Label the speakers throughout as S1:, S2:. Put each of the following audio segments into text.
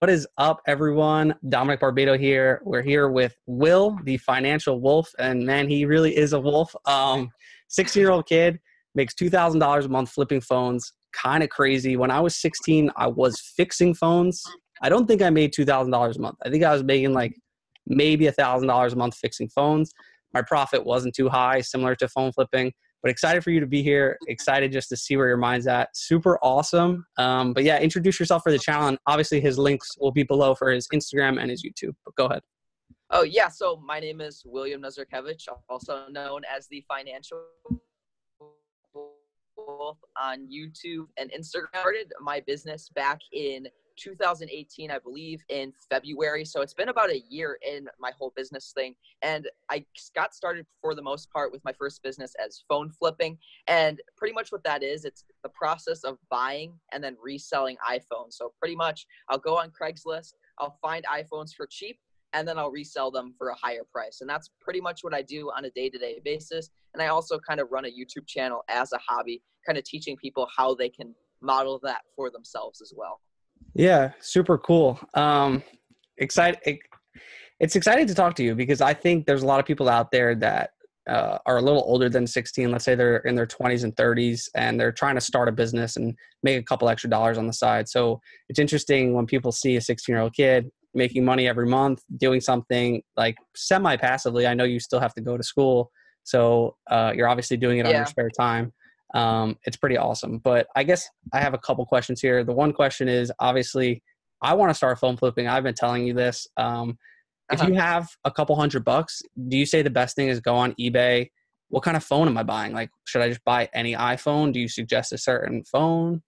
S1: What is up, everyone? Dominic Barbado here. We're here with Will, the financial wolf, and man, he really is a wolf. 16-year-old kid, makes $2,000 a month flipping phones. Kind of crazy. When I was 16, I was fixing phones. I don't think I made $2,000 a month. I think I was making like maybe $1,000 a month fixing phones. My profit wasn't too high, similar to phone flipping. But excited for you to be here. Excited just to see where your mind's at. Super awesome. But yeah, introduce yourself for the channel. And obviously his links will be below for his Instagram and his YouTube. But go ahead.
S2: Oh, yeah. So my name is William Nazarkevich, also known as the Financial Wolf on YouTube and Instagram. I started my business back in 2018, I believe, in February. So it's been about a year in my whole business thing. And I got started for the most part with my first business as phone flipping. And pretty much what that is, it's the process of buying and then reselling iPhones. So pretty much I'll go on Craigslist, I'll find iPhones for cheap, and then I'll resell them for a higher price. And that's pretty much what I do on a day-to-day basis. And I also kind of run a YouTube channel as a hobby, kind of teaching people how they can model that for themselves as well.
S1: Yeah, super cool. It's exciting to talk to you because I think there's a lot of people out there that are a little older than 16. Let's say they're in their 20s and 30s and they're trying to start a business and make a couple extra dollars on the side. So it's interesting when people see a 16-year-old kid making money every month, doing something like semi-passively. I know you still have to go to school, so you're obviously doing it on your spare time. It's pretty awesome. But I guess I have a couple questions here. The one question is, obviously, I want to start phone flipping. I've been telling you this. If you have a couple $100, do you say the best thing is go on eBay? What kind of phone am I buying? Like, should I just buy any iPhone? Do you suggest a certain phone?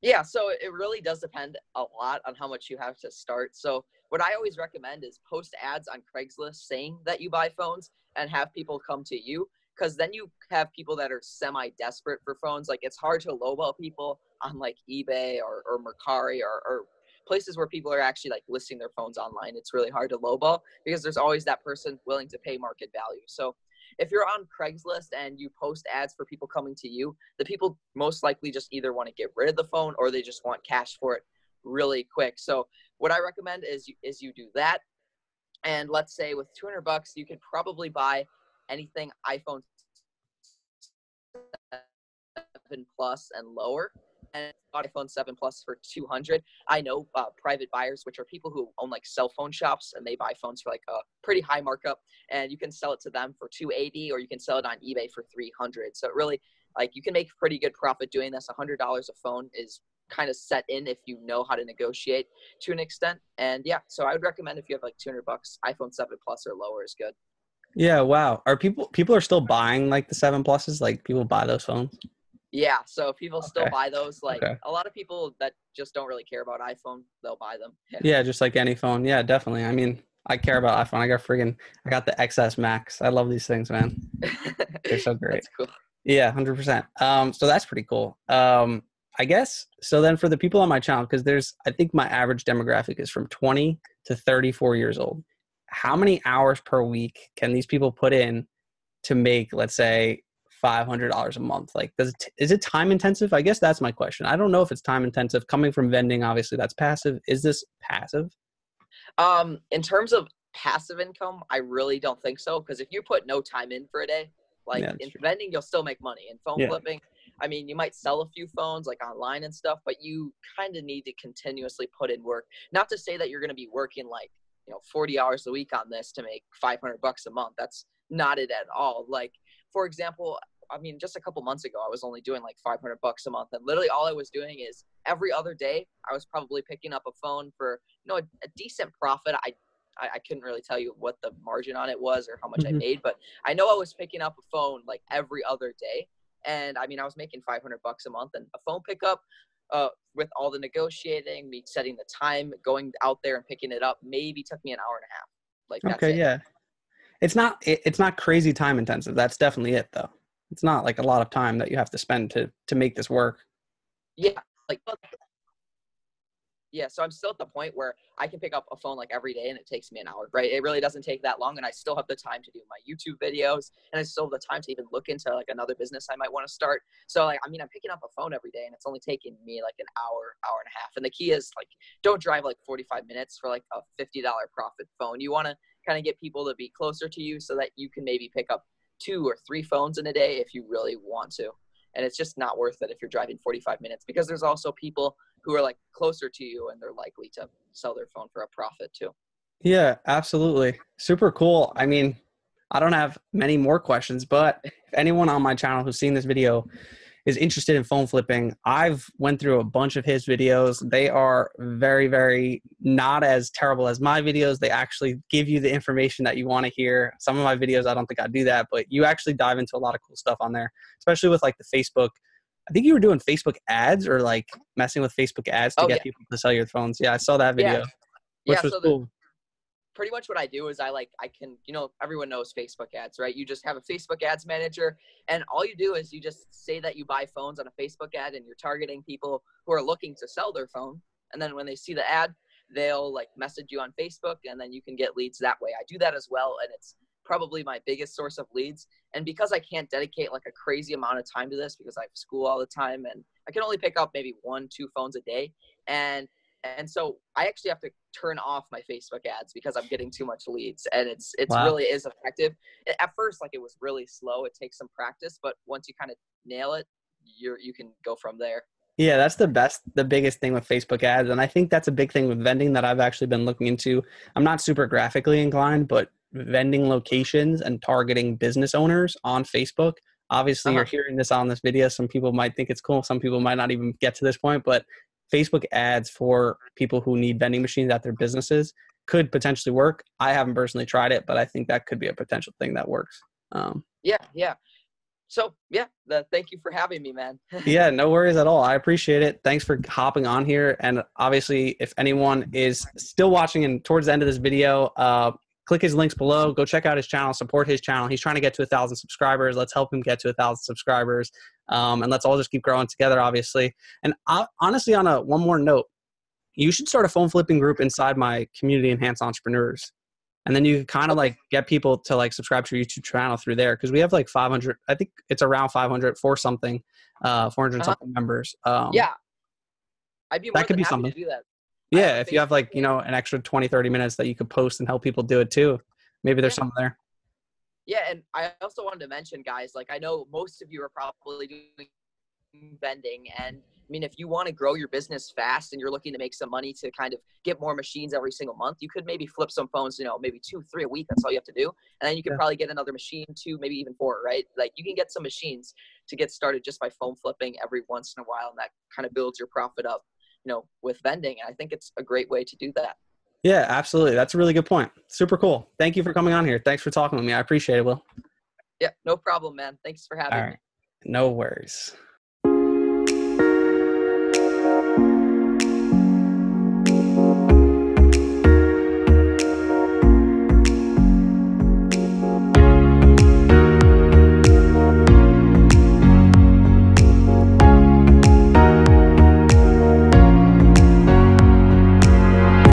S2: Yeah, so it really does depend a lot on how much you have to start. So what I always recommend is post ads on Craigslist saying that you buy phones and have people come to you, because then you have people that are semi-desperate for phones. Like, it's hard to lowball people on like eBay or Mercari or places where people are actually like listing their phones online. It's really hard to lowball because there's always that person willing to pay market value. So if you're on Craigslist and you post ads for people coming to you, the people most likely just either want to get rid of the phone or they just want cash for it really quick. So what I recommend is you do that. And let's say with $200, you could probably buy anything iPhone 7 Plus and lower, and iPhone 7 Plus for $200. I know private buyers, which are people who own like cell phone shops, and they buy phones for like a pretty high markup, and you can sell it to them for $280, or you can sell it on eBay for $300. So it really, like, you can make pretty good profit doing this. $100 a phone is kind of set in if you know how to negotiate to an extent. And yeah, so I would recommend if you have like $200, iPhone 7 Plus or lower is good.
S1: Yeah, wow. Are people are still buying like the 7 Pluses? Like, people buy those phones?
S2: Yeah, so people still buy those. Like,
S1: Okay.
S2: a lot of people that just don't really care about iPhone, they'll buy them.
S1: Yeah, just like any phone. Yeah, definitely. I mean, I care about iPhone. I got the XS Max. I love these things, man. They're so great.
S2: That's cool.
S1: Yeah, 100%. So that's pretty cool. I guess, so then for the people on my channel, because I think my average demographic is from 20 to 34 years old. How many hours per week can these people put in to make, let's say, $500 a month? Like, is it time intensive? I guess that's my question. I don't know if it's time intensive. Coming from vending, obviously that's passive. Is this passive?
S2: In terms of passive income, I really don't think so. Because if you put no time in for a day, like in vending, you'll still make money. In phone flipping, I mean, you might sell a few phones like online and stuff, but you kind of need to continuously put in work. Not to say that you're going to be working like, 40 hours a week on this to make $500 a month. That's not it at all. Like, for example, I mean, just a couple months ago, I was only doing like $500 a month. And literally all I was doing is every other day, I was probably picking up a phone for, a decent profit. I couldn't really tell you what the margin on it was or how much I made, but I know I was picking up a phone like every other day. And I mean, I was making $500 a month, and a phone pickup, with all the negotiating, me setting the time, going out there and picking it up, maybe took me an hour and a half. Like, that's it.
S1: Yeah. It's not crazy time intensive. That's definitely it, though. It's not like a lot of time that you have to spend to make this work.
S2: Yeah. Like, Yeah, so I'm still at the point where I can pick up a phone like every day and it takes me an hour, right? It really doesn't take that long, and I still have the time to do my YouTube videos, and I still have the time to even look into like another business I might want to start. So like, I mean, I'm picking up a phone every day and it's only taking me like an hour, hour and a half. And the key is like, don't drive like 45 minutes for like a $50 profit phone. You want to kind of get people to be closer to you so that you can maybe pick up 2 or 3 phones in a day if you really want to. And it's just not worth it if you're driving 45 minutes, because there's also people who are like closer to you and they're likely to sell their phone for a profit too.
S1: Yeah, absolutely. Super cool. I mean, I don't have many more questions, but if anyone on my channel who's seen this video is interested in phone flipping, I've went through a bunch of his videos. They are very, very not as terrible as my videos. They actually give you the information that you want to hear. Some of my videos, I don't think I do that, but you actually dive into a lot of cool stuff on there, especially with like the Facebook. I think you were doing Facebook ads or like messing with Facebook ads to get people to sell your phones. Yeah, I saw that video, which was cool.
S2: Pretty much what I do is I can, you know, everyone knows Facebook ads, right? You just have a Facebook ads manager, and all you do is you just say that you buy phones on a Facebook ad and you're targeting people who are looking to sell their phone. And then when they see the ad, they'll like message you on Facebook, and then you can get leads that way. I do that as well, and it's probably my biggest source of leads. And because I can't dedicate like a crazy amount of time to this because I have school all the time and I can only pick up maybe 1-2 phones a day. And so I actually have to turn off my Facebook ads because I'm getting too much leads, and it's really is effective. At first, like, it was really slow. It takes some practice, but once you kind of nail it, you can go from there.
S1: Yeah, that's the biggest thing with Facebook ads. And I think that's a big thing with vending that I've actually been looking into. I'm not super graphically inclined, but vending locations and targeting business owners on Facebook. Obviously, you're hearing this on this video. Some people might think it's cool. Some people might not even get to this point, but Facebook ads for people who need vending machines at their businesses could potentially work. I haven't personally tried it, but I think that could be a potential thing that works.
S2: Yeah. So yeah, thank you for having me, man.
S1: Yeah, no worries at all. I appreciate it. Thanks for hopping on here. And obviously, if anyone is still watching and towards the end of this video, click his links below. Go check out his channel. Support his channel. He's trying to get to 1,000 subscribers. Let's help him get to 1,000 subscribers. And let's all just keep growing together, obviously. And honestly, on one more note, you should start a phone flipping group inside my community, Enhanced Entrepreneurs. And then you can kind of like get people to like subscribe to your YouTube channel through there. Cause we have like 500, I think it's around 500 for something, 400 something members.
S2: Yeah. I'd be more
S1: that could
S2: than
S1: be
S2: happy
S1: something
S2: to do that.
S1: Yeah. If you have like, you know, an extra 20, 30 minutes that you could post and help people do it too. Maybe there's something there.
S2: Yeah. And I also wanted to mention, guys, like, I know most of you are probably doing vending, and I mean, if you want to grow your business fast and you're looking to make some money to kind of get more machines every single month, you could maybe flip some phones, you know, maybe 2-3 a week. That's all you have to do. And then you can probably get another machine, 2, maybe even 4, right? Like, you can get some machines to get started just by phone flipping every once in a while. And that kind of builds your profit up, you know, with vending. And I think it's a great way to do that.
S1: Yeah, absolutely. That's a really good point. Super cool. Thank you for coming on here. Thanks for talking with me. I appreciate it, Will.
S2: Yeah, no problem, man. Thanks for having me.
S1: No worries.